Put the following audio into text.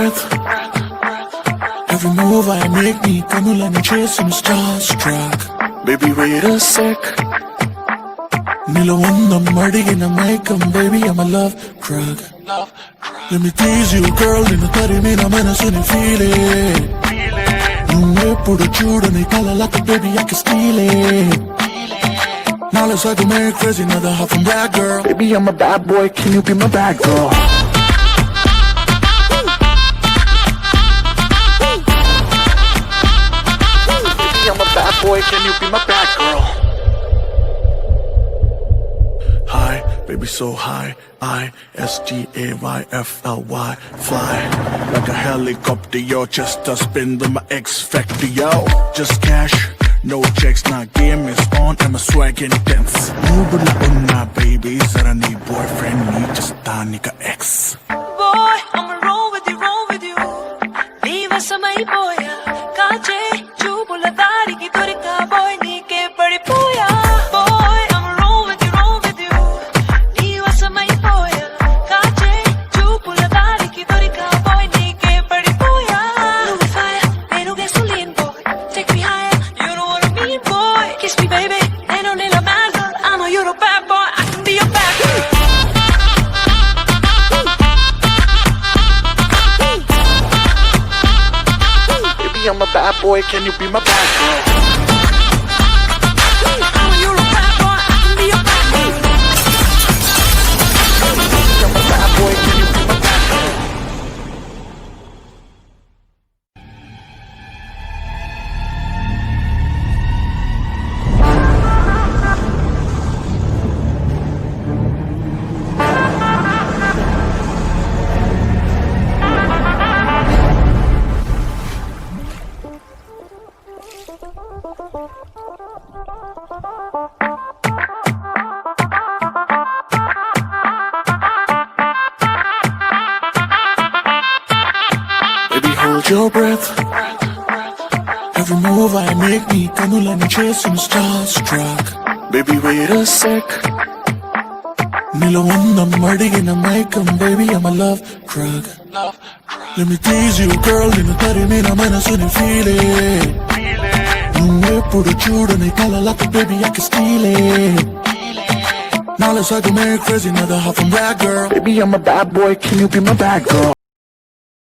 breath. Every move I make me kanulani chasing starstruck. Baby wait a sec. Nilo undam adigina maikam, baby I'm a love drug. Let me tease you girl, ninu tarimina manasuni feel it. Nuveppudu chudani kalalaka, baby I can steal it. Now let's go marry crazy, another half from that girl. Baby I'm a bad boy, can you be my bad girl? Baby I'm a bad boy, can you be my bad girl? Hi, baby so high, I-S-T-A-Y-F-L-Y, fly like a helicopter, yo, just a spin to my X factor, yo. Just cash, no checks, now game is on and my swag intense. Nubula unna baby, zara nee boyfriend nee just tanika ex. Boy, I'ma roll with you. Viva samay boya, kache chubula dari ki turika boy ni ke badi poya. Boy, I'ma roll with you. Viva samay boya, kache chubula dari ki turika boy ni ke badi poya. No fire, pero gasoline boy, take me higher, you know what I mean boy. Kiss me baby, they don't need a man girl, I know you're a bad boy, I can be your bad girl. I'm a bad boy, can you be my bad girl? You're a bad boy, I can be your bad girl. I'm a bad boy, can you be my bad girl? Baby, hold your breath. Every move I make me kanulani chasing starstruck. Baby, wait a sec. Nilo undam adigina maikam, baby I'm a love drug. Let me tease you girl, ninu tarimina manasuni feel it. Nuveppudu chudani kalalaka, baby I can steal it. Now let's go marry crazy, another half from that girl. Baby I'm a bad boy, can you be my bad girl?